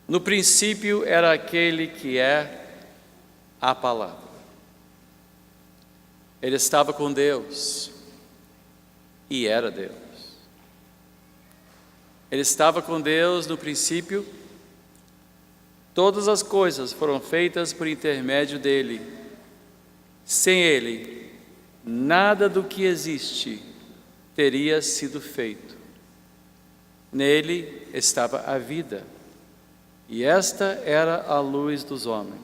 No princípio era aquele que é a palavra. Ele estava com Deus e era Deus. Ele estava com Deus no princípio. Todas as coisas foram feitas por intermédio dele. Sem ele, nada do que existe teria sido feito. Nele estava a vida, e esta era a luz dos homens.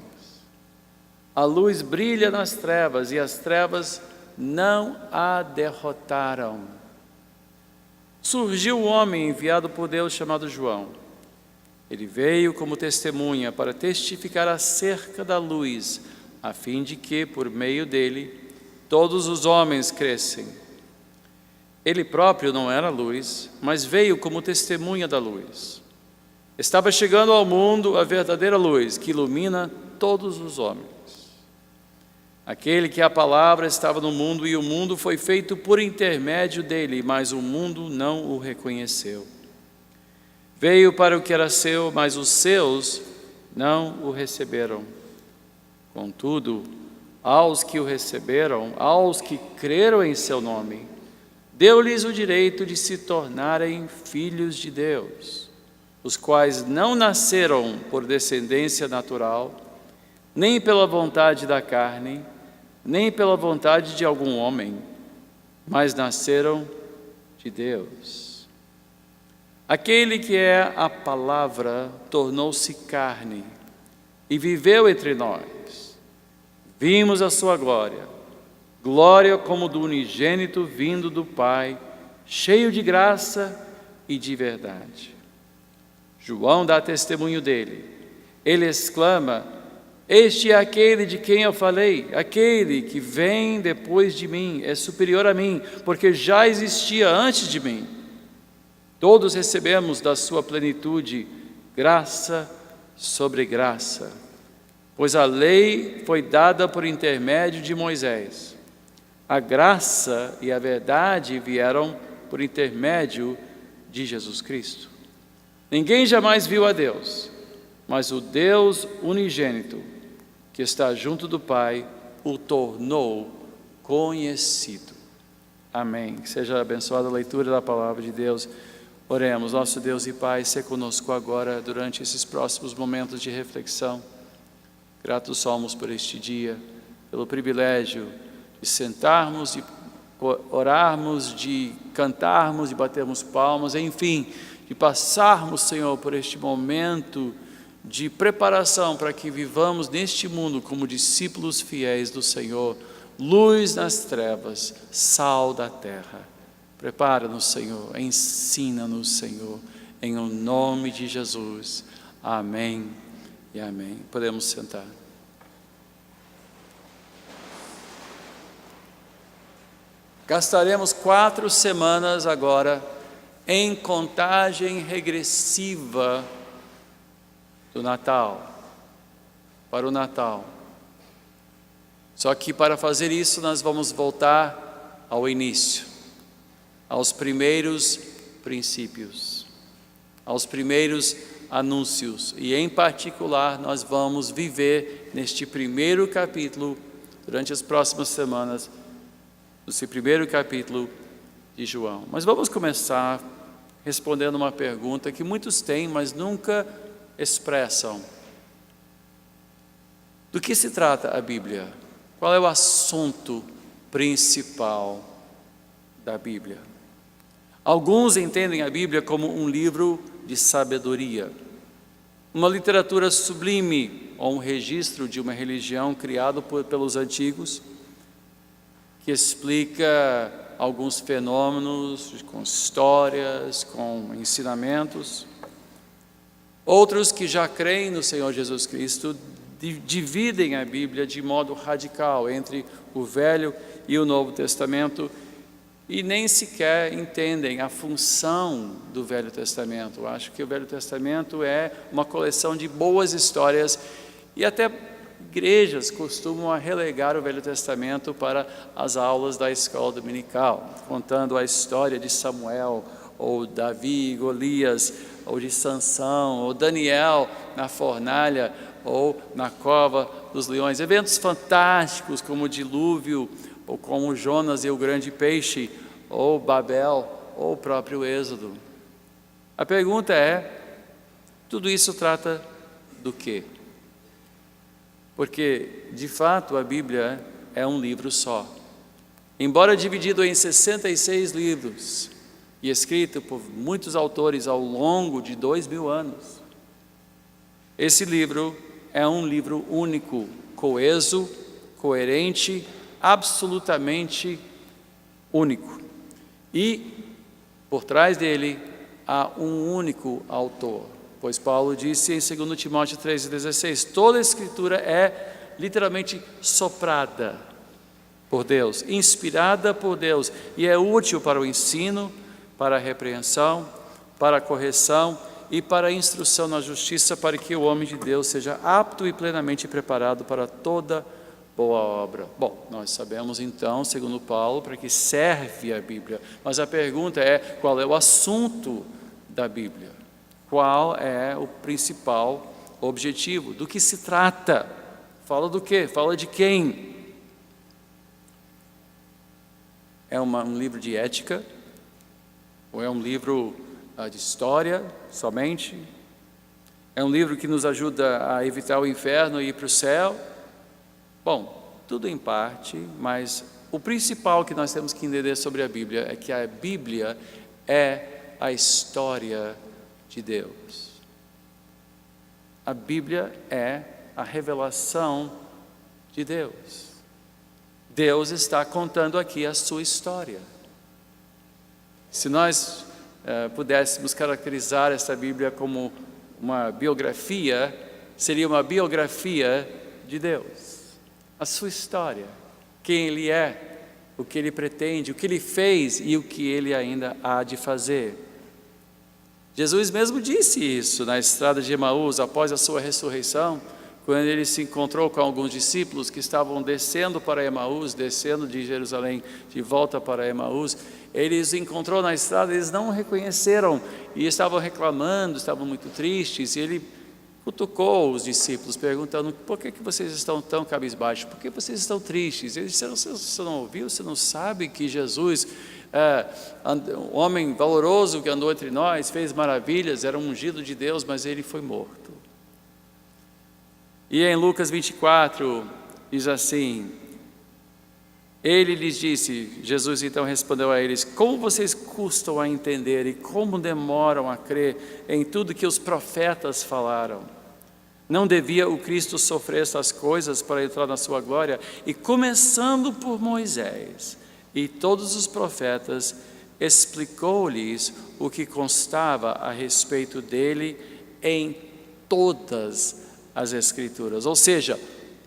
A luz brilha nas trevas, e as trevas não a derrotaram. Surgiu um homem enviado por Deus chamado João. Ele veio como testemunha para testificar acerca da luz, a fim de que, por meio dele, todos os homens crescem. Ele próprio não era luz, mas veio como testemunha da luz. Estava chegando ao mundo a verdadeira luz, que ilumina todos os homens. Aquele que é a palavra estava no mundo, e o mundo foi feito por intermédio dele, mas o mundo não o reconheceu. Veio para o que era seu, mas os seus não o receberam. Contudo, aos que o receberam, aos que creram em seu nome, deu-lhes o direito de se tornarem filhos de Deus, os quais não nasceram por descendência natural, nem pela vontade da carne, nem pela vontade de algum homem, mas nasceram de Deus. Aquele que é a palavra tornou-se carne e viveu entre nós. Vimos a sua glória, glória como do unigênito vindo do Pai, cheio de graça e de verdade. João dá testemunho dele. Ele exclama: este é aquele de quem eu falei, aquele que vem depois de mim, é superior a mim, porque já existia antes de mim. Todos recebemos da sua plenitude graça sobre graça, pois a lei foi dada por intermédio de Moisés. A graça e a verdade vieram por intermédio de Jesus Cristo. Ninguém jamais viu a Deus, mas o Deus unigênito, que está junto do Pai, o tornou conhecido. Amém. Que seja abençoada a leitura da palavra de Deus. Oremos. Nosso Deus e Pai, se conosco agora durante esses próximos momentos de reflexão. Gratos somos por este dia, pelo privilégio de sentarmos, de orarmos, de cantarmos, de batermos palmas, enfim, de passarmos, Senhor, por este momento de preparação para que vivamos neste mundo como discípulos fiéis do Senhor, luz nas trevas, sal da terra. Prepara-nos, Senhor, ensina-nos, Senhor, em o nome de Jesus. Amém e amém. Podemos sentar. Gastaremos 4 semanas agora em contagem regressiva do Natal, para o Natal. Só que para fazer isso nós vamos voltar ao início, aos primeiros princípios, aos primeiros anúncios, e em particular nós vamos viver neste primeiro capítulo, durante as próximas semanas, nesse primeiro capítulo de João. Mas vamos começar respondendo uma pergunta que muitos têm, mas nunca expressam. Do que se trata a Bíblia? Qual é o assunto principal da Bíblia? Alguns entendem a Bíblia como um livro de sabedoria, uma literatura sublime ou um registro de uma religião criado pelos antigos, que explica alguns fenômenos com histórias, com ensinamentos. Outros que já creem no Senhor Jesus Cristo dividem a Bíblia de modo radical entre o Velho e o Novo Testamento e nem sequer entendem a função do Velho Testamento. Eu acho que o Velho Testamento é uma coleção de boas histórias e até igrejas costumam relegar o Velho Testamento para as aulas da escola dominical, contando a história de Samuel ou Davi e Golias, ou de Sansão, ou Daniel na fornalha, ou na cova dos leões. Eventos fantásticos como o dilúvio, ou como Jonas e o grande peixe, ou Babel, ou o próprio Êxodo. A pergunta é, tudo isso trata do quê? Porque, de fato, a Bíblia é um livro só. Embora dividido em 66 livros e escrito por muitos autores ao longo de 2000 anos, esse livro é um livro único, coeso, coerente, absolutamente único. E, por trás dele, há um único autor. Pois Paulo disse em 2 Timóteo 3,16, toda a Escritura é literalmente soprada por Deus, inspirada por Deus, e é útil para o ensino, para a repreensão, para a correção e para a instrução na justiça, para que o homem de Deus seja apto e plenamente preparado para toda boa obra. Bom, nós sabemos então, segundo Paulo, para que serve a Bíblia, mas a pergunta é, qual é o assunto da Bíblia? Qual é o principal objetivo? Do que se trata? Fala do quê? Fala de quem? É um livro de ética? Ou é um livro de história somente? É um livro que nos ajuda a evitar o inferno e ir para o céu? Bom, tudo em parte, mas o principal que nós temos que entender sobre a Bíblia é que a Bíblia é a história de Deus. A Bíblia é a revelação de Deus. Deus está contando aqui a sua história. Se nós pudéssemos caracterizar essa Bíblia como uma biografia, seria uma biografia de Deus. A sua história, quem Ele é, o que Ele pretende, o que Ele fez e o que Ele ainda há de fazer. Jesus mesmo disse isso na estrada de Emaús, após a sua ressurreição, quando Ele se encontrou com alguns discípulos que estavam descendo para Emaús, descendo de Jerusalém de volta para Emaús. Ele os encontrou na estrada, eles não o reconheceram e estavam reclamando, estavam muito tristes, e Ele cutucou os discípulos, perguntando, por que vocês estão tão cabisbaixos? Por que vocês estão tristes? Eles disseram, você não ouviu, você não sabe que Jesus, um homem valoroso que andou entre nós, fez maravilhas, era um ungido de Deus, mas Ele foi morto. E em Lucas 24, diz assim, Ele lhes disse, Jesus então respondeu a eles, como vocês custam a entender e como demoram a crer em tudo que os profetas falaram? Não devia o Cristo sofrer essas coisas para entrar na sua glória? E começando por Moisés e todos os profetas, explicou-lhes o que constava a respeito dele em todas as Escrituras. Ou seja,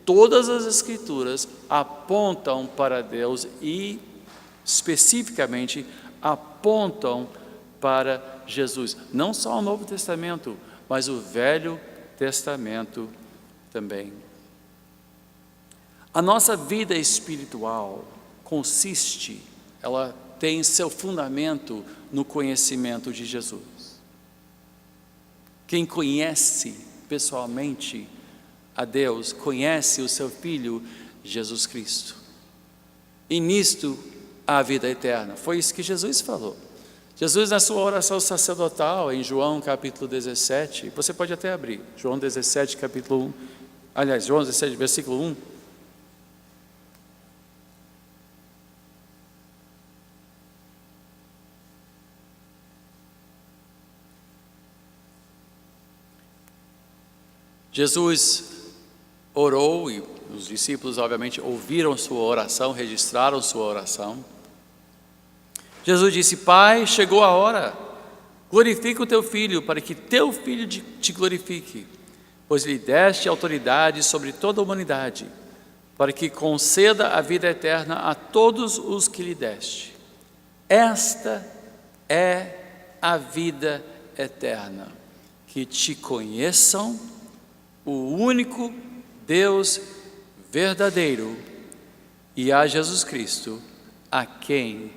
todas as Escrituras apontam para Deus e, especificamente, apontam para Jesus. Não só o Novo Testamento, mas o Velho Testamento também. A nossa vida espiritual consiste, ela tem seu fundamento no conhecimento de Jesus. Quem conhece pessoalmente a Deus, conhece o seu Filho, Jesus Cristo. E nisto há a vida eterna. Foi isso que Jesus falou. Jesus, na sua oração sacerdotal, em João capítulo 17, você pode até abrir, João 17, capítulo 1, aliás, João 17, versículo 1. Jesus orou e os discípulos obviamente ouviram sua oração, registraram sua oração. Jesus disse, Pai, chegou a hora, glorifica o teu Filho, para que teu Filho te glorifique, pois lhe deste autoridade sobre toda a humanidade, para que conceda a vida eterna a todos os que lhe deste. Esta é a vida eterna, que te conheçam, o único Deus verdadeiro, e a Jesus Cristo, a quem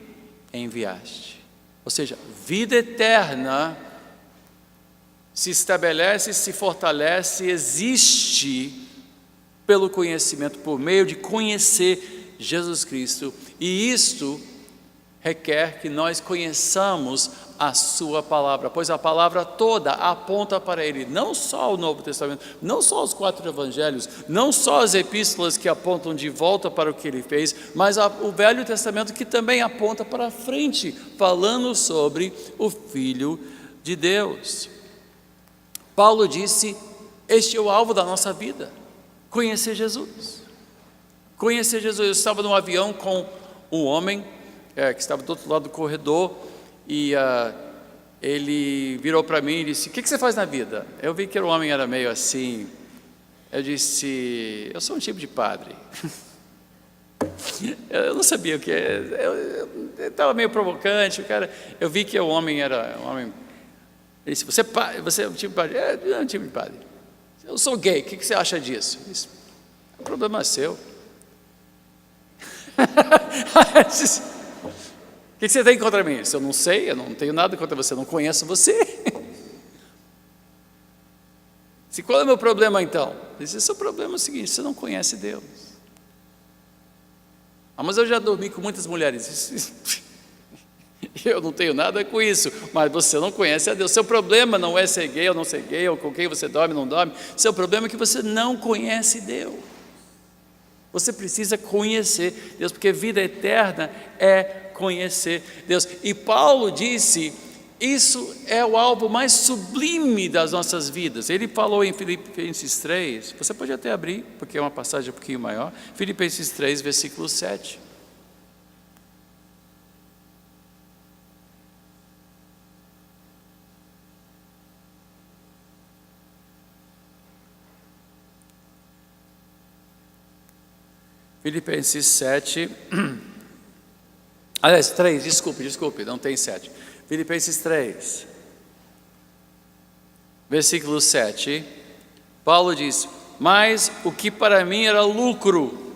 enviaste. Ou seja, vida eterna se estabelece, se fortalece, existe pelo conhecimento, por meio de conhecer Jesus Cristo. E isto requer que nós conheçamos a sua palavra, pois a palavra toda aponta para Ele, não só o Novo Testamento, não só os 4 evangelhos, não só as epístolas que apontam de volta para o que Ele fez, mas o Velho Testamento que também aponta para frente, falando sobre o Filho de Deus. Paulo disse, este é o alvo da nossa vida, conhecer Jesus. Conhecer Jesus. Eu estava num avião com um homem que estava do outro lado do corredor, e ele virou para mim e disse, o que você faz na vida? Eu vi que o homem era meio assim. Eu disse, eu sou um tipo de padre. Eu não sabia o que eu estava meio provocante, o cara. Eu vi que o homem era um homem. Ele disse, você é um tipo de padre? É um tipo de padre. Eu sou gay, o que você acha disso? Eu disse, o problema é seu. O que você tem contra mim? Eu não sei, eu não tenho nada contra você, eu não conheço você. Qual é o meu problema então? Esse é o problema, é o seguinte, você não conhece Deus. Mas eu já dormi com muitas mulheres. Eu não tenho nada com isso, mas você não conhece a Deus. Seu problema não é ser gay ou não ser gay, ou com quem você dorme ou não dorme. Seu problema é que você não conhece Deus. Você precisa conhecer Deus, porque vida eterna é conhecer Deus. E Paulo disse, isso é o alvo mais sublime das nossas vidas. Ele falou em Filipenses 3, você pode até abrir, porque é uma passagem um pouquinho maior, Filipenses 3, versículo 7. Filipenses 7, aliás, 3, desculpe, não tem 7. Filipenses 3, versículo 7, Paulo diz, mas o que para mim era lucro,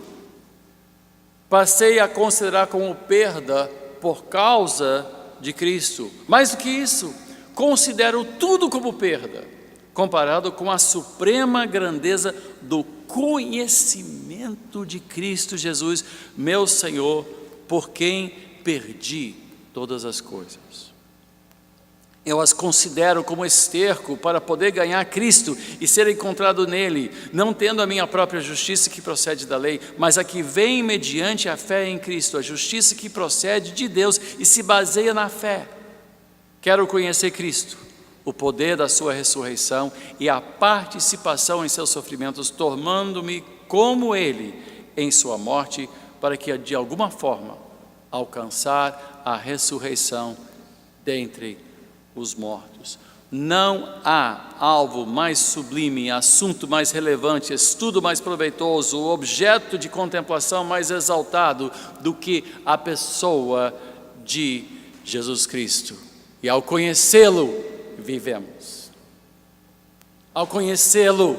passei a considerar como perda por causa de Cristo. Mais do que isso, considero tudo como perda, comparado com a suprema grandeza do conhecimento de Cristo Jesus, meu Senhor, por quem perdi todas as coisas. Eu as considero como esterco para poder ganhar Cristo e ser encontrado nele, não tendo a minha própria justiça que procede da lei, mas a que vem mediante a fé em Cristo, a justiça que procede de Deus e se baseia na fé. Quero conhecer Cristo, o poder da sua ressurreição e a participação em seus sofrimentos, tornando-me como ele em sua morte, para que de alguma forma alcançar a ressurreição dentre os mortos. Não há alvo mais sublime, assunto mais relevante, estudo mais proveitoso, objeto de contemplação mais exaltado do que a pessoa de Jesus Cristo. E ao conhecê-lo, vivemos. Ao conhecê-lo,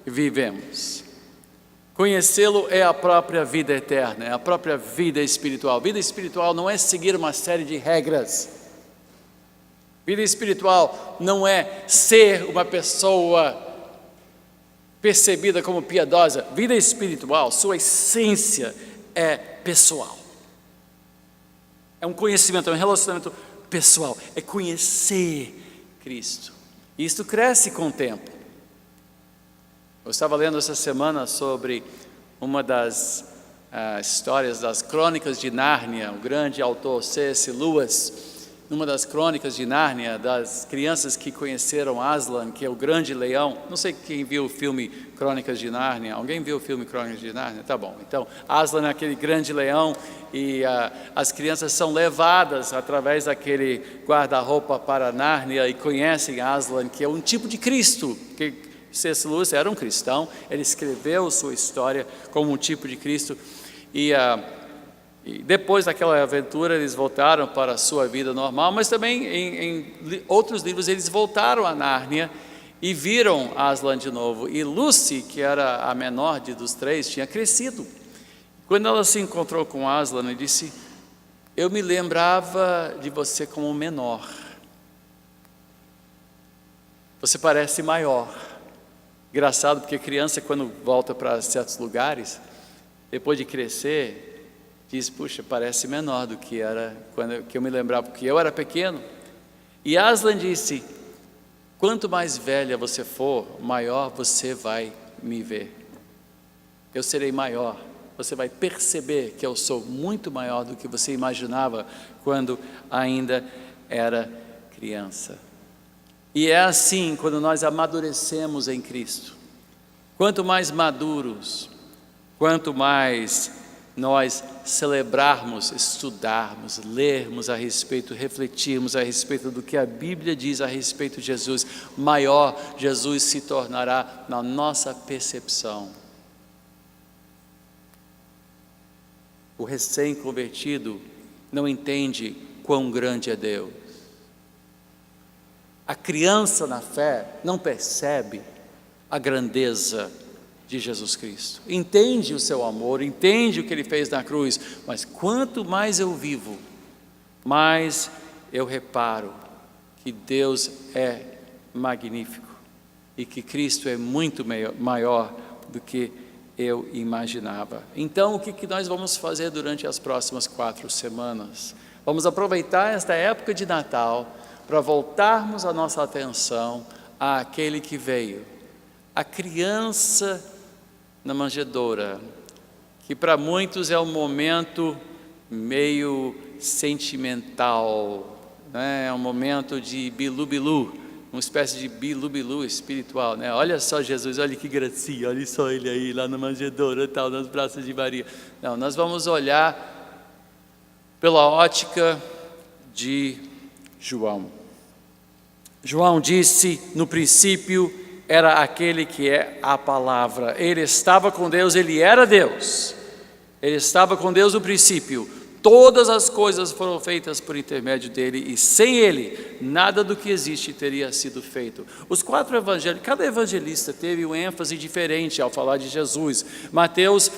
vivemos. Conhecê-lo é a própria vida eterna, é a própria vida espiritual. Vida espiritual não é seguir uma série de regras. Vida espiritual não é ser uma pessoa percebida como piedosa. Vida espiritual, sua essência é pessoal. É um conhecimento, é um relacionamento pessoal. É conhecer Cristo. E isto cresce com o tempo. Eu estava lendo essa semana sobre uma das histórias das Crônicas de Nárnia, o grande autor C.S. Lewis. Numa das Crônicas de Nárnia, das crianças que conheceram Aslan, que é o grande leão. Não sei quem viu o filme Crônicas de Nárnia. Alguém viu o filme Crônicas de Nárnia? Tá bom. Então, Aslan é aquele grande leão e as crianças são levadas através daquele guarda-roupa para Nárnia e conhecem Aslan, que é um tipo de Cristo. Que C.S. Lewis era um cristão, ele escreveu sua história como um tipo de Cristo e depois daquela aventura eles voltaram para a sua vida normal, mas também em outros livros eles voltaram a Nárnia e viram Aslan de novo. E Lucy, que era a menor dos três, tinha crescido. Quando ela se encontrou com Aslan, ele disse, eu me lembrava de você como menor. você parece maior. Engraçado, porque criança, quando volta para certos lugares, depois de crescer, diz, puxa, parece menor do que era quando que eu me lembrava, porque eu era pequeno. E Aslan disse, quanto mais velha você for, maior você vai me ver. Eu serei maior, você vai perceber que eu sou muito maior do que você imaginava quando ainda era criança. E é assim quando nós amadurecemos em Cristo. Quanto mais maduros, quanto mais nós celebrarmos, estudarmos, lermos a respeito, refletirmos a respeito do que a Bíblia diz a respeito de Jesus, maior Jesus se tornará na nossa percepção. O recém-convertido não entende quão grande é Deus. A criança na fé não percebe a grandeza de Jesus Cristo. Entende o seu amor, entende o que Ele fez na cruz, mas quanto mais eu vivo, mais eu reparo que Deus é magnífico e que Cristo é muito maior do que eu imaginava. Então, o que nós vamos fazer durante as próximas 4 semanas? Vamos aproveitar esta época de Natal para voltarmos a nossa atenção àquele que veio, a criança na manjedoura, que para muitos é um momento meio sentimental, né? É um momento de bilu-bilu, uma espécie de bilu-bilu espiritual, né? Olha só Jesus, olha que gracinha, olha só ele aí lá na manjedoura, tal, nos braços de Maria. Não, nós vamos olhar pela ótica de João. João disse, no princípio era aquele que é a palavra. Ele estava com Deus, ele era Deus. Ele estava com Deus no princípio. Todas as coisas foram feitas por intermédio dele e sem ele, nada do que existe teria sido feito. Os 4 evangelhos, cada evangelista teve um ênfase diferente ao falar de Jesus. Mateus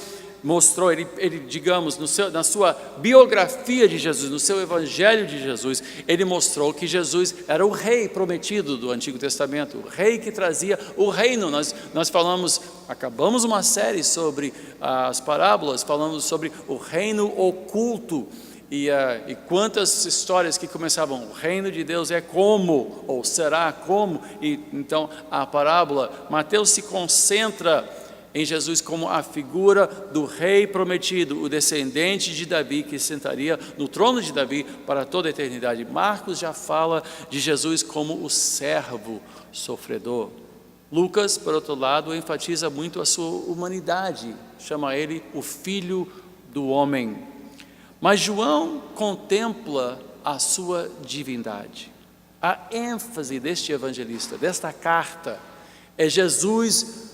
mostrou, ele digamos, na sua biografia de Jesus, no seu evangelho de Jesus, ele mostrou que Jesus era o rei prometido do Antigo Testamento, o rei que trazia o reino. Nós acabamos uma série sobre as parábolas, falamos sobre o reino oculto, e quantas histórias que começavam, o reino de Deus é como, ou será como, e então a parábola, Mateus se concentra em Jesus como a figura do rei prometido, o descendente de Davi que sentaria no trono de Davi para toda a eternidade. Marcos já fala de Jesus como o servo sofredor. Lucas, por outro lado, enfatiza muito a sua humanidade, chama ele o filho do homem. Mas João contempla a sua divindade. A ênfase deste evangelista, desta carta, é Jesus,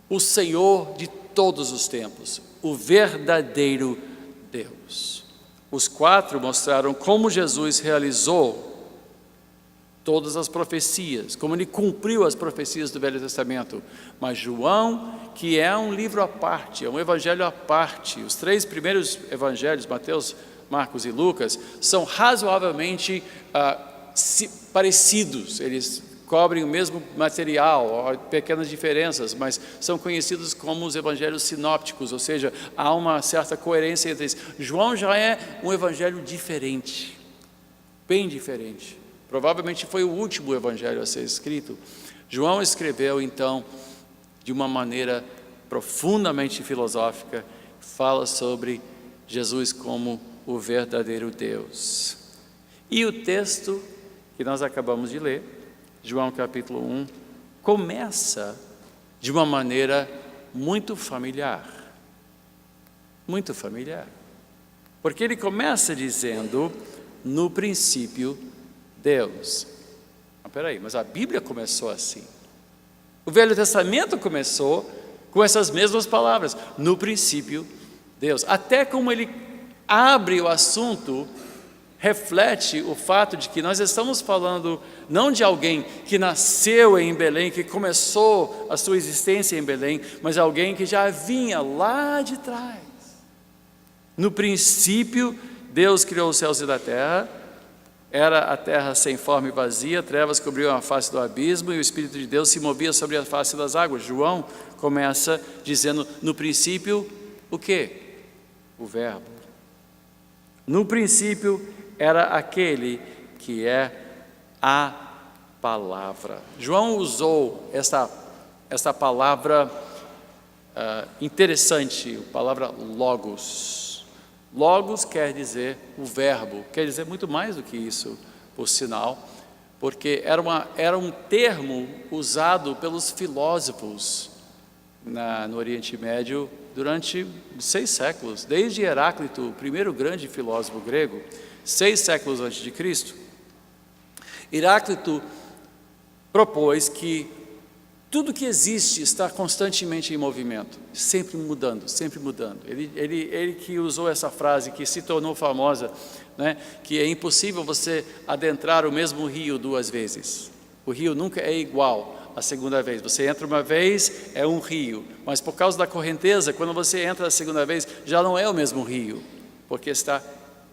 o Senhor de todos os tempos, o verdadeiro Deus. Os 4 mostraram como Jesus realizou todas as profecias, como ele cumpriu as profecias do Velho Testamento. Mas João, que é um livro à parte, é um evangelho à parte, os 3 primeiros evangelhos, Mateus, Marcos e Lucas, são razoavelmente parecidos. Eles cobrem o mesmo material, pequenas diferenças, mas são conhecidos como os evangelhos sinópticos, ou seja, há uma certa coerência entre eles. João já é um evangelho diferente, bem diferente. Provavelmente foi o último evangelho a ser escrito. João escreveu, então, de uma maneira profundamente filosófica, fala sobre Jesus como o verdadeiro Deus. E o texto que nós acabamos de ler, João capítulo 1, começa de uma maneira muito familiar, porque ele começa dizendo, no princípio, Deus. Mas a Bíblia começou assim, o Velho Testamento começou com essas mesmas palavras, no princípio, Deus. Até como ele abre o assunto, reflete o fato de que nós estamos falando não de alguém que nasceu em Belém, que começou a sua existência em Belém, mas alguém que já vinha lá de trás. No princípio, Deus criou os céus e a terra, Era a terra sem forma e vazia, trevas cobriam a face do abismo e o Espírito de Deus se movia sobre a face das águas. João começa dizendo, no princípio, o quê? O Verbo. No princípio era aquele que é a palavra. João usou esta palavra interessante, a palavra logos. Logos quer dizer o verbo, quer dizer muito mais do que isso, por sinal, porque era um termo usado pelos filósofos no Oriente Médio durante 6 séculos, desde Heráclito, o primeiro grande filósofo grego, 6 séculos antes de Cristo. Heráclito propôs que tudo que existe está constantemente em movimento, sempre mudando, sempre mudando. Ele que usou essa frase que se tornou famosa, né, que é impossível você adentrar o mesmo rio 2 vezes. O rio nunca é igual a segunda vez. Você entra uma vez, é um rio, mas por causa da correnteza, quando você entra a segunda vez, já não é o mesmo rio, porque está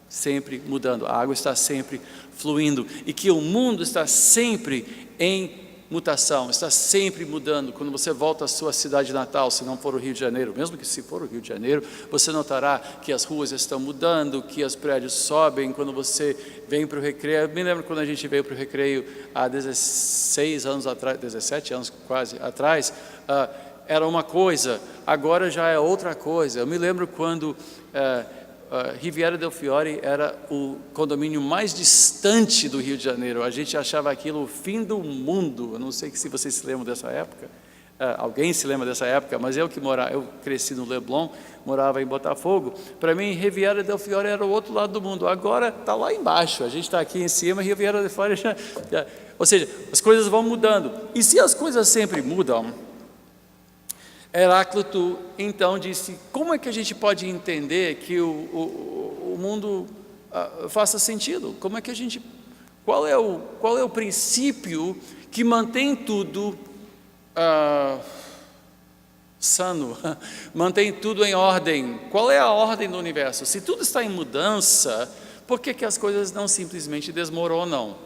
sempre mudando, a água está sempre fluindo, e que o mundo está sempre em mutação, está sempre mudando. Quando você volta à sua cidade natal, se não for o Rio de Janeiro, mesmo que se for o Rio de Janeiro, você notará que as ruas estão mudando, que os prédios sobem. Quando você vem para o Recreio, eu me lembro quando a gente veio para o Recreio há 16 anos atrás, 17 anos quase atrás, era uma coisa, agora já é outra coisa. Eu me lembro quando Riviera del Fiore era o condomínio mais distante do Rio de Janeiro. A gente achava aquilo o fim do mundo. Eu não sei se vocês se lembram dessa época. Alguém se lembra dessa época, mas eu cresci no Leblon, morava em Botafogo. Para mim, Riviera del Fiore era o outro lado do mundo. Agora está lá embaixo. A gente está aqui em cima, Riviera del Fiore já... Ou seja, as coisas vão mudando. E se as coisas sempre mudam, Heráclito então disse, como é que a gente pode entender que o mundo faça sentido? Como é que qual é o princípio que mantém tudo sano, mantém tudo em ordem? Qual é a ordem do universo? Se tudo está em mudança, por que as coisas não simplesmente desmoronam?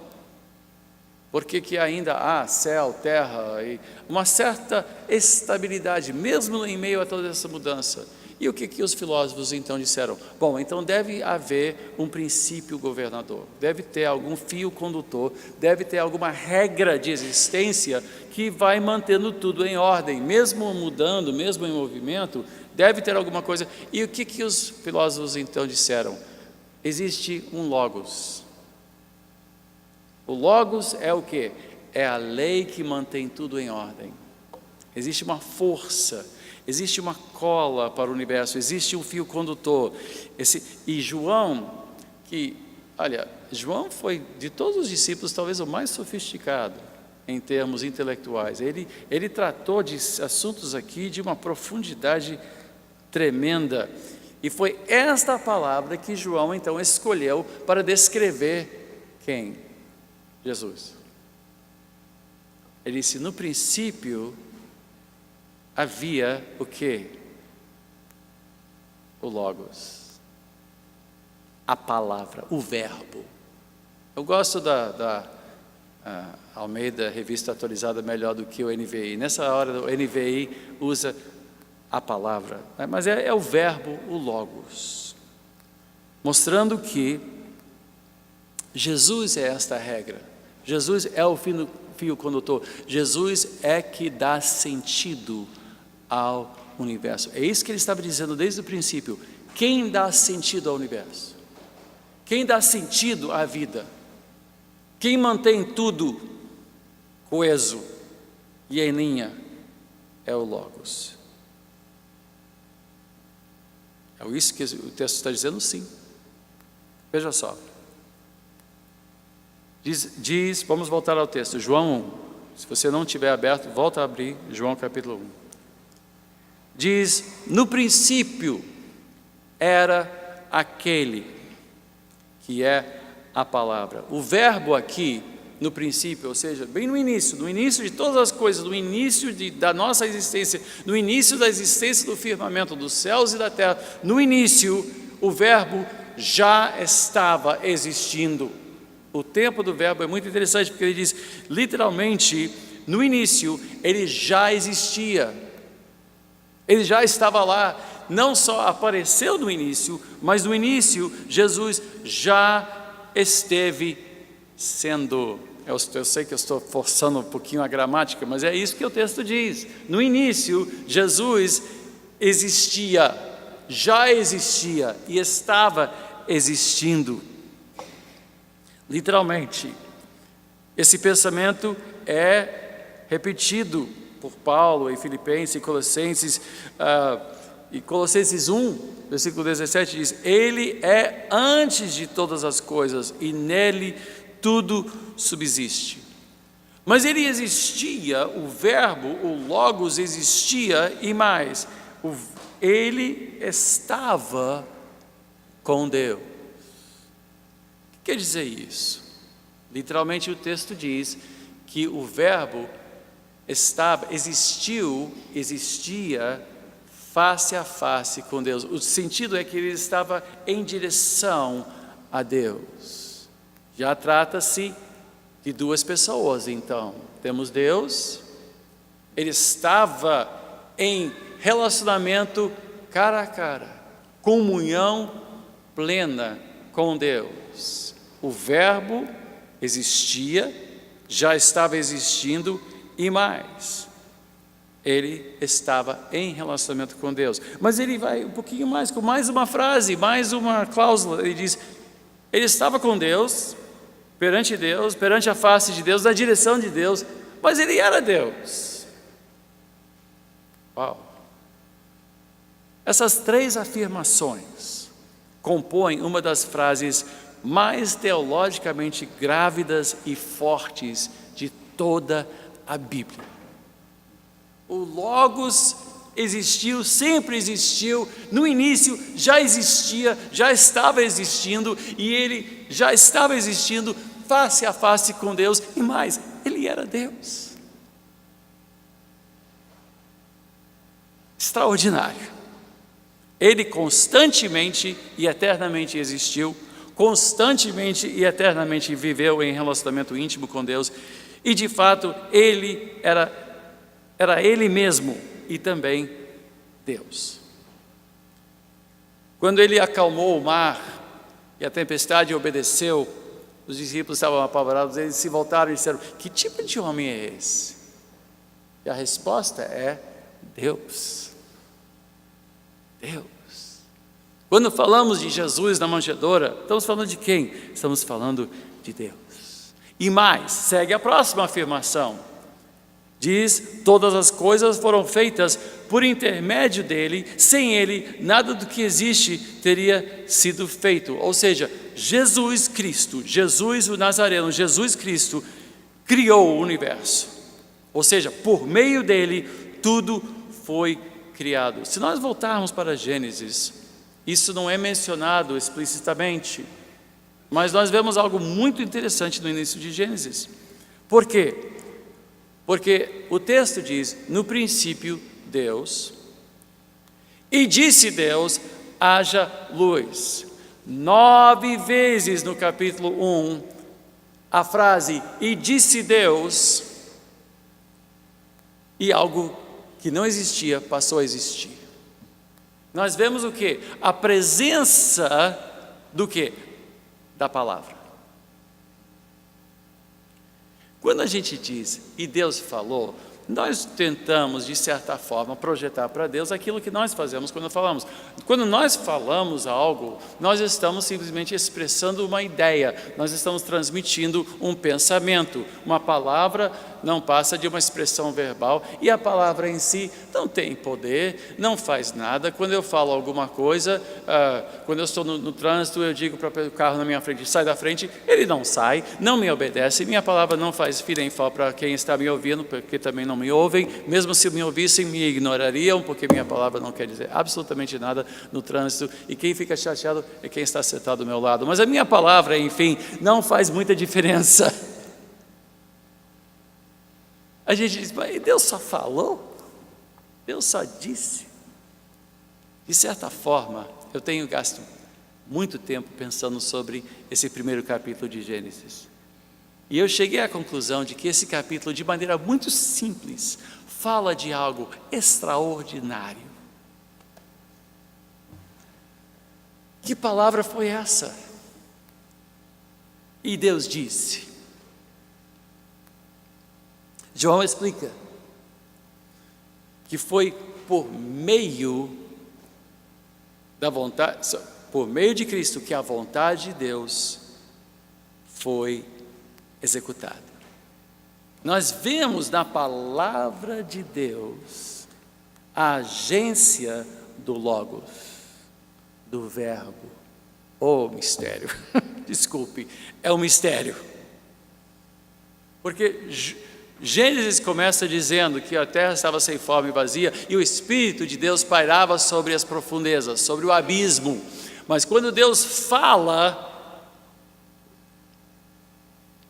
Por que ainda há céu, terra e uma certa estabilidade, mesmo em meio a toda essa mudança? E o que os filósofos então disseram? Bom, então deve haver um princípio governador, deve ter algum fio condutor, deve ter alguma regra de existência que vai mantendo tudo em ordem, mesmo mudando, mesmo em movimento, deve ter alguma coisa. E o que os filósofos então disseram? Existe um logos. O logos é o quê? É a lei que mantém tudo em ordem. Existe uma força, existe uma cola para o universo, existe um fio condutor. E João, João foi, de todos os discípulos, talvez o mais sofisticado em termos intelectuais. Ele tratou de assuntos aqui de uma profundidade tremenda. E foi esta palavra que João então escolheu para descrever quem? Jesus. Ele disse, no princípio havia o quê? O Logos, a palavra, o verbo. Eu gosto da Almeida, revista atualizada, melhor do que o NVI. Nessa hora o NVI usa a palavra, mas é o verbo, o Logos, mostrando que Jesus é esta regra. Jesus é o fio condutor. Jesus é que dá sentido ao universo. É isso que ele estava dizendo desde o princípio. Quem dá sentido ao universo? Quem dá sentido à vida? Quem mantém tudo coeso e em linha? É o Logos. É isso que o texto está dizendo? Sim. Veja só. Diz, vamos voltar ao texto, João 1, se você não tiver aberto, volta a abrir João capítulo 1. Diz, no princípio era aquele que é a palavra. O verbo aqui, no princípio, ou seja, bem no início de todas as coisas, no início da nossa existência, no início da existência do firmamento, dos céus e da terra, no início, o verbo já estava existindo. O tempo do verbo é muito interessante, porque ele diz, literalmente, no início, ele já existia. Ele já estava lá, não só apareceu no início, mas no início, Jesus já esteve sendo. Eu sei que eu estou forçando um pouquinho a gramática, mas é isso que o texto diz. No início, Jesus existia, já existia e estava existindo. Literalmente, esse pensamento é repetido por Paulo em Filipenses e Colossenses, e Colossenses 1, versículo 17 diz, Ele é antes de todas as coisas e nele tudo subsiste. Mas ele existia, o verbo, o logos existia e mais, ele estava com Deus. O que quer dizer isso? Literalmente o texto diz que o verbo existia face a face com Deus. O sentido é que ele estava em direção a Deus. Já trata-se de duas pessoas, então. Temos Deus, ele estava em relacionamento cara a cara, comunhão plena com Deus. O verbo existia, já estava existindo e mais, ele estava em relacionamento com Deus. Mas ele vai um pouquinho mais, com mais uma frase, mais uma cláusula. Ele diz, ele estava com Deus, perante a face de Deus, na direção de Deus, mas ele era Deus. Uau! Essas três afirmações compõem uma das frases mais teologicamente grávidas e fortes de toda a Bíblia. O Logos existiu, sempre existiu, no início já existia, já estava existindo, e ele já estava existindo face a face com Deus, e mais, ele era Deus. Extraordinário. Ele constantemente e eternamente existiu, constantemente e eternamente viveu em relacionamento íntimo com Deus, e de fato ele era ele mesmo e também Deus. Quando ele acalmou o mar e a tempestade obedeceu, os discípulos estavam apavorados, eles se voltaram e disseram, que tipo de homem é esse? E a resposta é Deus. Deus. Quando falamos de Jesus na manjedoura, estamos falando de quem? Estamos falando de Deus. E mais, segue a próxima afirmação. Diz, todas as coisas foram feitas por intermédio dele, sem ele, nada do que existe teria sido feito. Ou seja, Jesus Cristo, Jesus o Nazareno, Jesus Cristo criou o universo. Ou seja, por meio dele, tudo foi criado. Se nós voltarmos para Gênesis, isso não é mencionado explicitamente, mas nós vemos algo muito interessante no início de Gênesis. Por quê? Porque o texto diz, no princípio, Deus, e disse Deus, haja luz. 9 vezes no capítulo 1, a frase, e disse Deus, e algo que não existia passou a existir. Nós vemos o quê? A presença do quê? Da palavra. Quando a gente diz, e Deus falou, nós tentamos, de certa forma, projetar para Deus aquilo que nós fazemos quando falamos. Quando nós falamos algo, nós estamos simplesmente expressando uma ideia, nós estamos transmitindo um pensamento. Uma palavra não passa de uma expressão verbal, e a palavra em si não tem poder, não faz nada. Quando eu falo alguma coisa, quando eu estou no trânsito, eu digo para o carro na minha frente, sai da frente, ele não sai, não me obedece, minha palavra não faz fira em fall para quem está me ouvindo, porque também não me ouvem, mesmo se me ouvissem, me ignorariam, porque minha palavra não quer dizer absolutamente nada no trânsito, e quem fica chateado é quem está sentado ao meu lado. Mas a minha palavra, enfim, não faz muita diferença. A gente diz, mas Deus só falou? Deus só disse? De certa forma, eu tenho gasto muito tempo pensando sobre esse primeiro capítulo de Gênesis. E eu cheguei à conclusão de que esse capítulo, de maneira muito simples, fala de algo extraordinário. Que palavra foi essa? E Deus disse. João explica que foi por meio da vontade, por meio de Cristo, que a vontade de Deus foi executada. Nós vemos na palavra de Deus a agência do Logos, do Verbo. Oh, mistério, desculpe, é um mistério. Porque Gênesis começa dizendo que a terra estava sem forma e vazia, e o Espírito de Deus pairava sobre as profundezas, sobre o abismo. Mas quando Deus fala,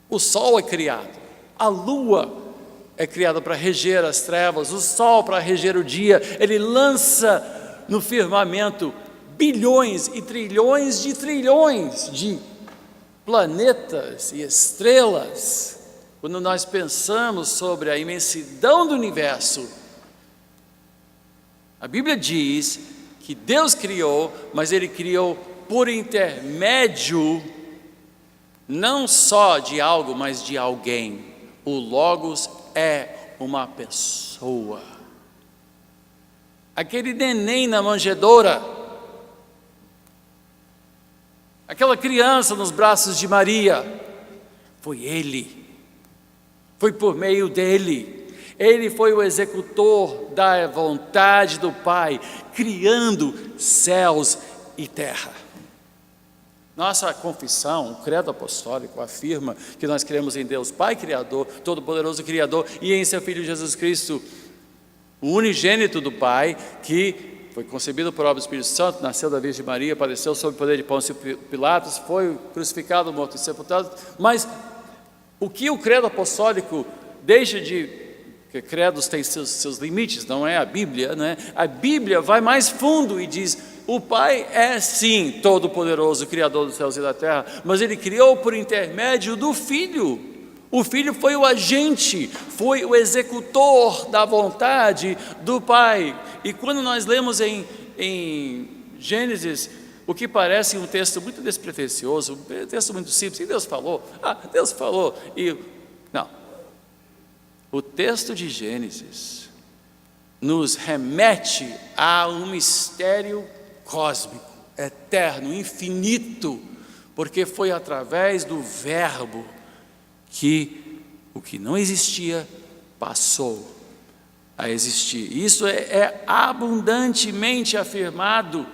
o sol é criado, a lua é criada para reger as trevas, o sol para reger o dia. Ele lança no firmamento bilhões e trilhões de planetas e estrelas. Quando nós pensamos sobre a imensidão do universo, a Bíblia diz que Deus criou, mas Ele criou por intermédio não só de algo, mas de alguém. O Logos é uma pessoa. Aquele neném na manjedoura, aquela criança nos braços de Maria, foi Ele. Foi por meio dele. Ele foi o executor da vontade do Pai, criando céus e terra. Nossa confissão, o credo apostólico, afirma que nós cremos em Deus Pai Criador, Todo-Poderoso Criador, e em seu Filho Jesus Cristo, o unigênito do Pai, que foi concebido por obra do Espírito Santo, nasceu da Virgem Maria, padeceu sob o poder de Pôncio Pilatos, foi crucificado, morto e sepultado. Mas o que o credo apostólico deixa de... Porque credos têm seus limites, não é a Bíblia, não é? A Bíblia vai mais fundo e diz: o Pai é sim todo-poderoso, Criador dos céus e da terra, mas Ele criou por intermédio do Filho. O Filho foi o agente, foi o executor da vontade do Pai. E quando nós lemos em Gênesis, o que parece um texto muito despretensioso, um texto muito simples, e Deus falou, Deus falou, não. O texto de Gênesis nos remete a um mistério cósmico, eterno, infinito, porque foi através do Verbo que o que não existia passou a existir. Isso é abundantemente afirmado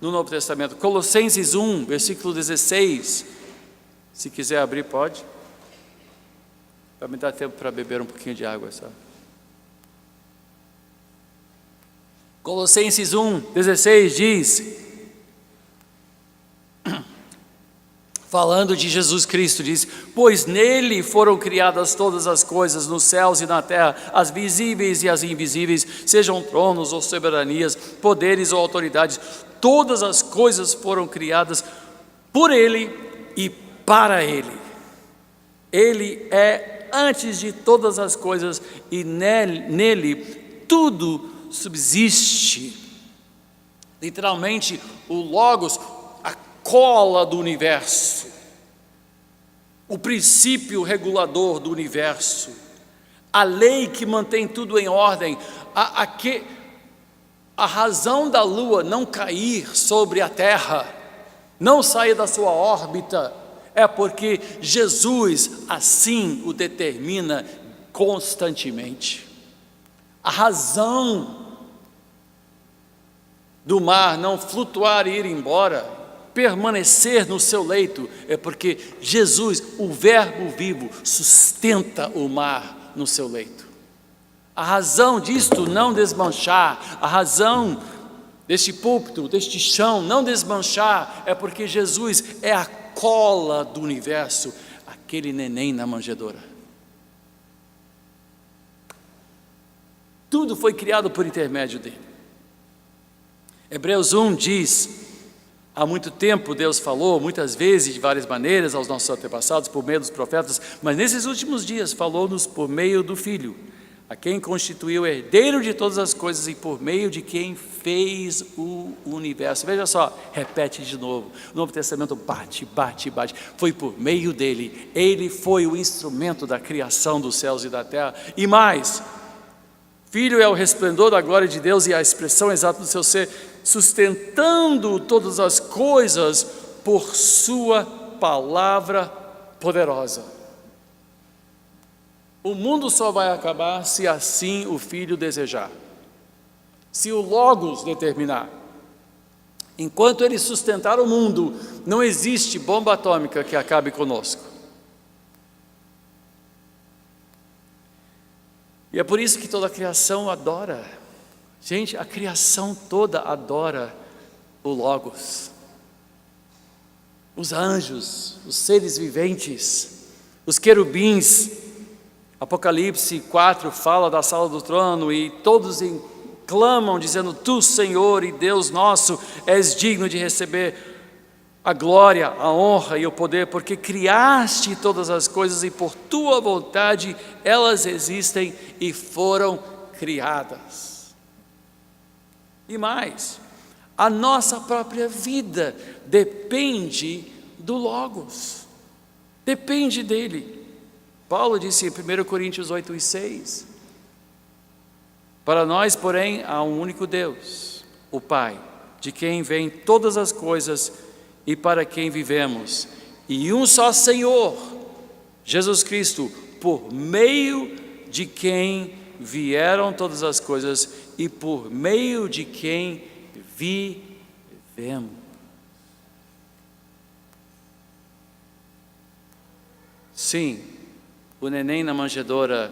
no Novo Testamento. Colossenses 1, versículo 16. Se quiser abrir, pode. Vai me dar tempo para beber um pouquinho de água só. Colossenses 1, 16 diz, falando de Jesus Cristo, diz: pois nele foram criadas todas as coisas nos céus e na terra, as visíveis e as invisíveis, sejam tronos ou soberanias, poderes ou autoridades, todas as coisas foram criadas por Ele e para Ele. Ele é antes de todas as coisas e nele tudo subsiste. Literalmente, o Logos, a cola do universo, o princípio regulador do universo, a lei que mantém tudo em ordem, a razão da lua não cair sobre a terra, não sair da sua órbita, é porque Jesus assim o determina constantemente. A razão do mar não flutuar e ir embora, permanecer no seu leito, é porque Jesus, o Verbo vivo, sustenta o mar no seu leito. A razão disto não desmanchar, a razão deste púlpito, deste chão não desmanchar, é porque Jesus é a cola do universo, aquele neném na manjedoura. Tudo foi criado por intermédio dele. Hebreus 1 diz: Há muito tempo Deus falou, muitas vezes, de várias maneiras, aos nossos antepassados, por meio dos profetas, mas nesses últimos dias falou-nos por meio do Filho, a quem constituiu herdeiro de todas as coisas e por meio de quem fez o universo. Veja só, repete de novo, o Novo Testamento bate, foi por meio dele, ele foi o instrumento da criação dos céus e da terra, e mais, Filho é o resplendor da glória de Deus e a expressão exata do seu ser, sustentando todas as coisas por sua palavra poderosa. O mundo só vai acabar se assim o Filho desejar, se o Logos determinar. Enquanto ele sustentar o mundo, não existe bomba atômica que acabe conosco. E é por isso que toda a criação adora. Gente, a criação toda adora o Logos. Os anjos, os seres viventes, os querubins. Apocalipse 4 fala da sala do trono e todos clamam dizendo: Tu, Senhor e Deus nosso, és digno de receber a glória, a honra e o poder, porque criaste todas as coisas e por tua vontade elas existem e foram criadas. E mais, a nossa própria vida depende do Logos, depende dele. Paulo disse em 1 Coríntios 8:6, para nós, porém, há um único Deus, o Pai, de quem vêm todas as coisas e para quem vivemos, e um só Senhor, Jesus Cristo, por meio de quem vieram todas as coisas e por meio de quem vivemos. Sim, o neném na manjedoura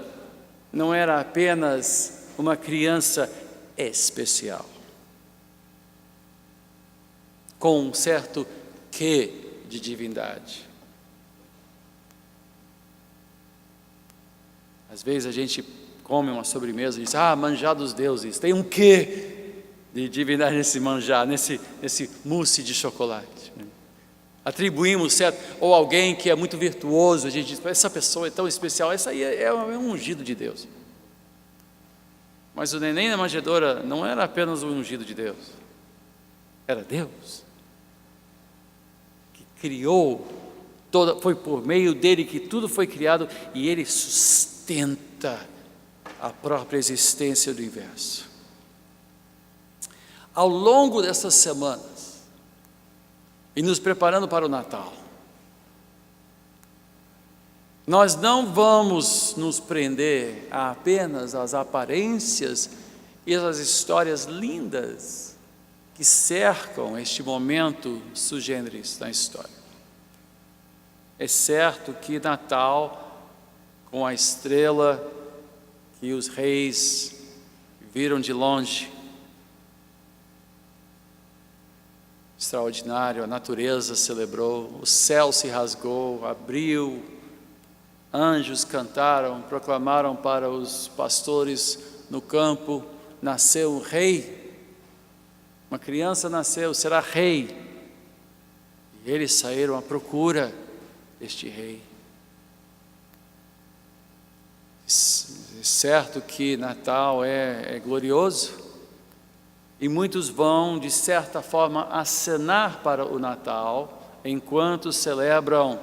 não era apenas uma criança especial, com um certo quê de divindade. Às vezes a gente come uma sobremesa e diz: manjar dos deuses, tem um quê de divindade nesse manjar, nesse mousse de chocolate. Atribuímos certo, ou alguém que é muito virtuoso, a gente diz: essa pessoa é tão especial, essa aí é um ungido de Deus. Mas o neném na manjedoura não era apenas o ungido de Deus, era Deus que criou, foi por meio dele que tudo foi criado e ele sustenta a própria existência do universo. Ao longo dessas semanas, e nos preparando para o Natal, nós não vamos nos prender a apenas às aparências e às histórias lindas que cercam este momento sui generis na história. É certo que Natal, com a estrela que os reis viram de longe, extraordinário, a natureza celebrou, o céu se rasgou, abriu, anjos cantaram, proclamaram para os pastores no campo: nasceu um rei, uma criança nasceu, será rei. E eles saíram à procura deste rei. É certo que Natal é glorioso, e muitos vão, de certa forma, acenar para o Natal, enquanto celebram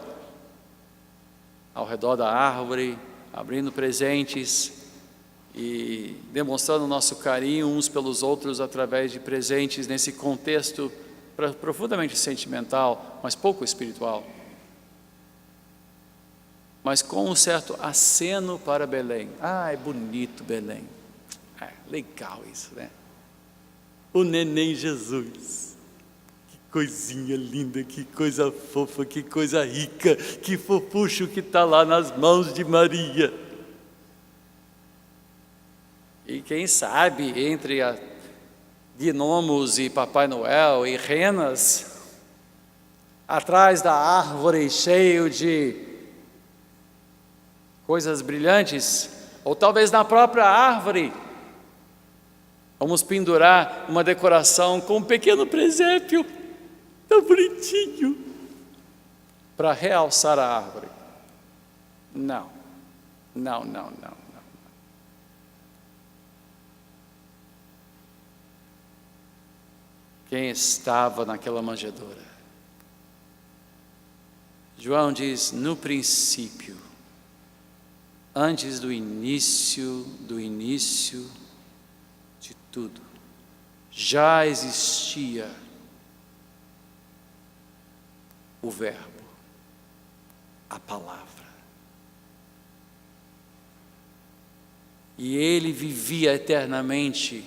ao redor da árvore, abrindo presentes e demonstrando nosso carinho uns pelos outros através de presentes, nesse contexto profundamente sentimental, mas pouco espiritual. Mas com um certo aceno para Belém. É bonito Belém. Legal isso, né? O neném Jesus. Que coisinha linda, que coisa fofa, que coisa rica, que fofucho que está lá nas mãos de Maria. E quem sabe, entre gnomos e Papai Noel e renas, atrás da árvore cheio de coisas brilhantes, ou talvez na própria árvore, vamos pendurar uma decoração com um pequeno presépio tão bonitinho, para realçar a árvore. Não. Quem estava naquela manjedoura? João diz, no princípio, antes do início de tudo, já existia o Verbo, a palavra. E ele vivia eternamente,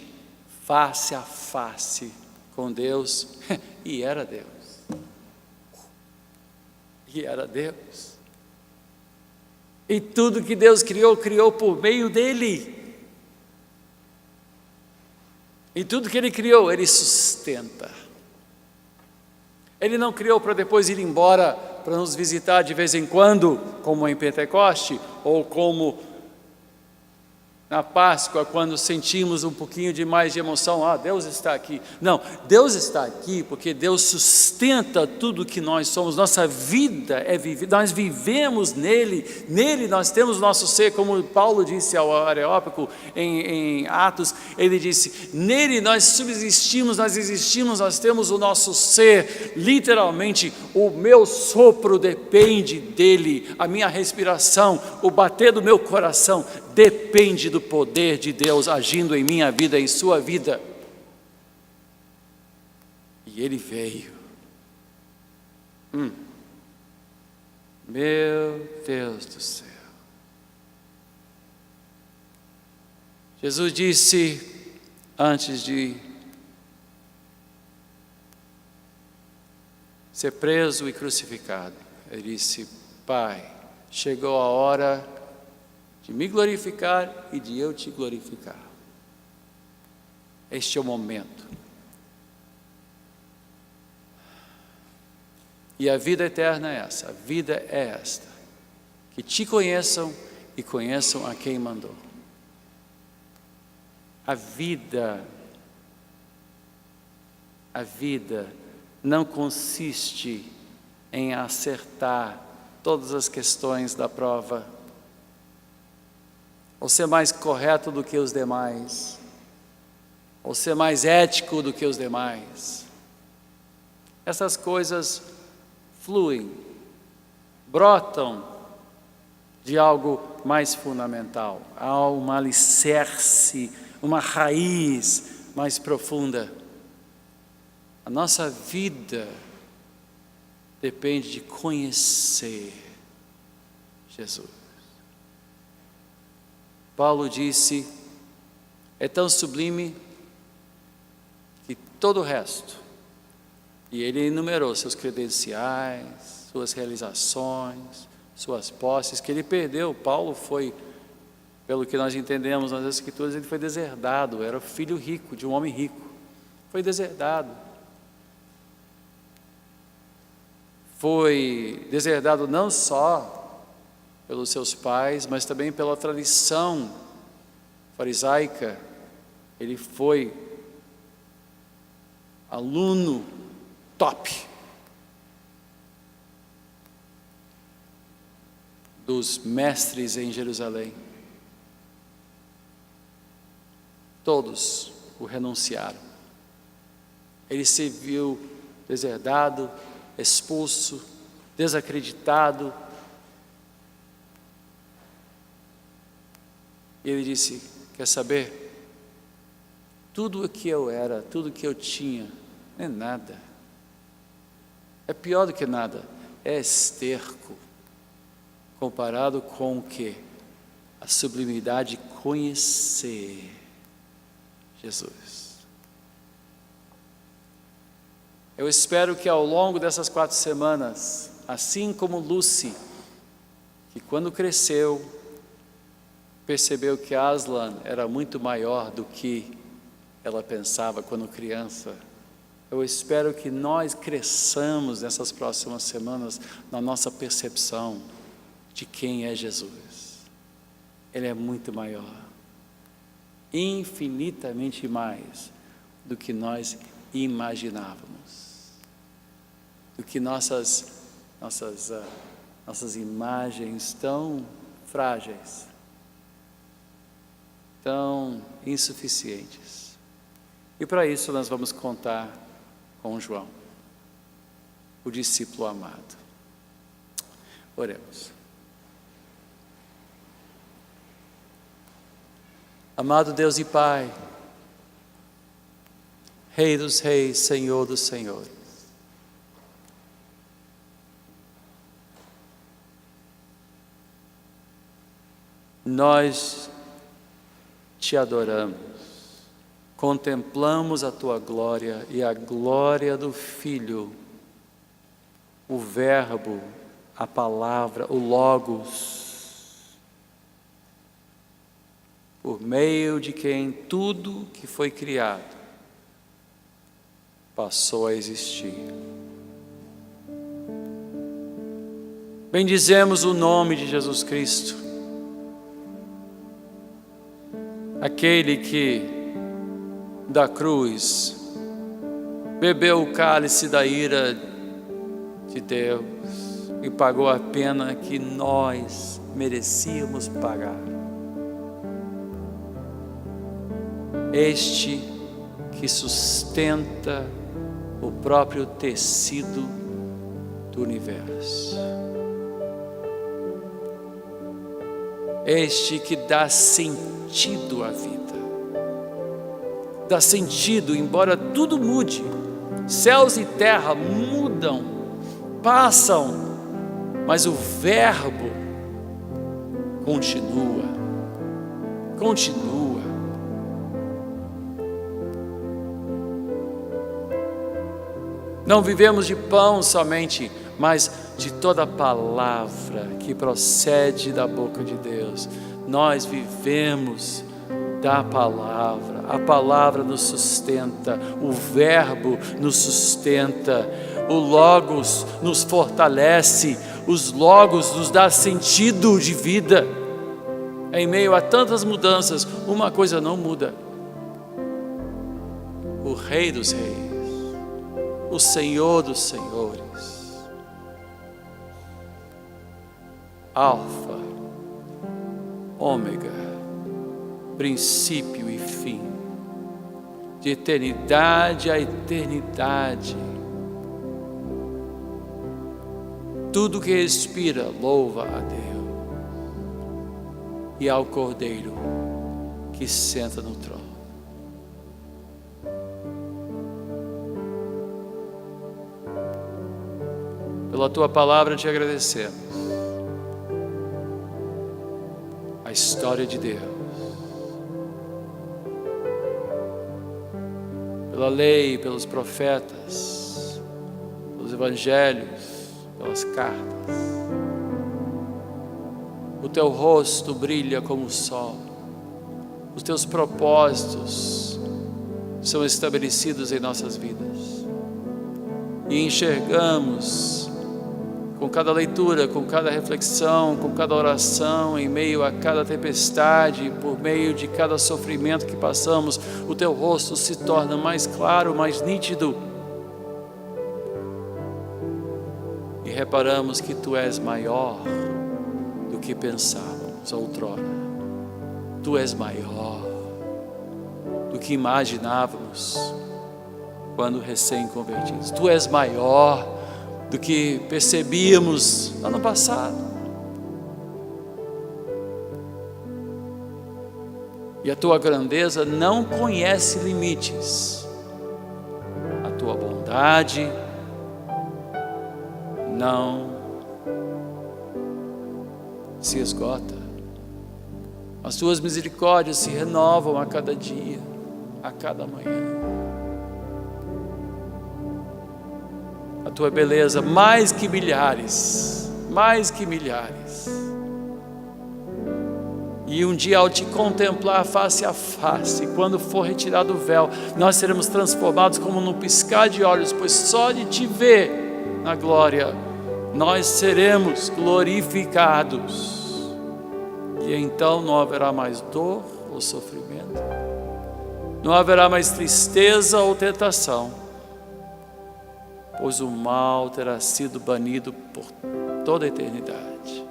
face a face com Deus, e era Deus. E tudo que Deus criou, criou por meio dele. E tudo que ele criou, ele sustenta. Ele não criou para depois ir embora, para nos visitar de vez em quando, como em Pentecoste, ou como na Páscoa, quando sentimos um pouquinho de mais de emoção, Deus está aqui. Não, Deus está aqui porque Deus sustenta tudo que nós somos, nossa vida é vivida, nós vivemos nele nós temos nosso ser, como Paulo disse ao Areópago em Atos, ele disse, nele nós subsistimos, nós existimos, nós temos o nosso ser, literalmente, o meu sopro depende dele, a minha respiração, o bater do meu coração, depende do poder de Deus agindo em minha vida, em sua vida. E ele veio. Meu Deus do céu. Jesus disse, antes de ser preso e crucificado, ele disse, Pai, chegou a hora de me glorificar e de eu te glorificar. Este é o momento. E a vida eterna é essa, a vida é esta, que te conheçam e conheçam a quem mandou. A vida não consiste em acertar todas as questões da prova, ou ser mais correto do que os demais, ou ser mais ético do que os demais. Essas coisas fluem, brotam de algo mais fundamental, há um alicerce, uma raiz mais profunda. A nossa vida depende de conhecer Jesus. Paulo disse, é tão sublime que todo o resto, e ele enumerou seus credenciais, suas realizações, suas posses, que ele perdeu. Paulo foi, pelo que nós entendemos nas Escrituras, ele foi deserdado, era filho rico, de um homem rico, foi deserdado. Foi deserdado não só pelos seus pais, mas também pela tradição farisaica. Ele foi aluno top dos mestres em Jerusalém. Todos o renunciaram. Ele se viu deserdado, expulso, desacreditado. E ele disse, quer saber? Tudo o que eu era, tudo o que eu tinha, não é nada. É pior do que nada, é esterco, comparado com o quê? A sublimidade de conhecer Jesus. Eu espero que ao longo dessas 4 semanas, assim como Lucy, que quando cresceu, percebeu que Aslan era muito maior do que ela pensava quando criança, eu espero que nós cresçamos nessas próximas semanas na nossa percepção de quem é Jesus. Ele é muito maior, infinitamente mais do que nós imaginávamos. do que nossas imagens tão frágeis, tão insuficientes. E para isso nós vamos contar com João, o discípulo amado. Oremos. Amado Deus e Pai, Rei dos reis, Senhor dos senhores, nós te adoramos, contemplamos a tua glória e a glória do Filho, o Verbo, a palavra, o Logos, por meio de quem tudo que foi criado passou a existir. Bendizemos o nome de Jesus Cristo, aquele que da cruz bebeu o cálice da ira de Deus e pagou a pena que nós merecíamos pagar. Este que sustenta o próprio tecido do universo. Este que dá sentido à vida. Dá sentido, embora tudo mude. Céus e terra mudam, passam, mas o Verbo continua. Não vivemos de pão somente, mas de toda palavra que procede da boca de Deus. Nós vivemos da palavra. A palavra nos sustenta, o Verbo nos sustenta, o Logos nos fortalece, os Logos nos dá sentido de vida. Em meio a tantas mudanças, uma coisa não muda: o Rei dos reis, o Senhor dos senhores, Alfa, Ômega, princípio e fim, de eternidade a eternidade. Tudo que respira louva a Deus e ao Cordeiro que senta no trono. Pela tua palavra te agradecemos. A história de Deus, pela lei, pelos profetas, pelos evangelhos, pelas cartas. O teu rosto brilha como o sol. Os teus propósitos são estabelecidos em nossas vidas. E enxergamos, com cada leitura, com cada reflexão, com cada oração, em meio a cada tempestade, por meio de cada sofrimento que passamos, o teu rosto se torna mais claro, mais nítido. E reparamos que tu és maior do que pensávamos outrora. Tu és maior do que imaginávamos quando recém-convertidos. Tu és maior do que percebíamos ano passado. E a tua grandeza não conhece limites. A tua bondade não se esgota. As tuas misericórdias se renovam a cada dia, a cada manhã. A tua beleza, mais que milhares. E um dia, ao te contemplar face a face, quando for retirado o véu, nós seremos transformados como num piscar de olhos, pois só de te ver na glória, nós seremos glorificados. E então não haverá mais dor ou sofrimento, não haverá mais tristeza ou tentação. pois o mal terá sido banido por toda a eternidade.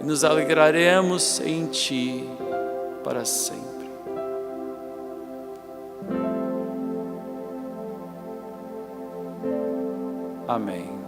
E nos alegraremos em Ti para sempre. Amém.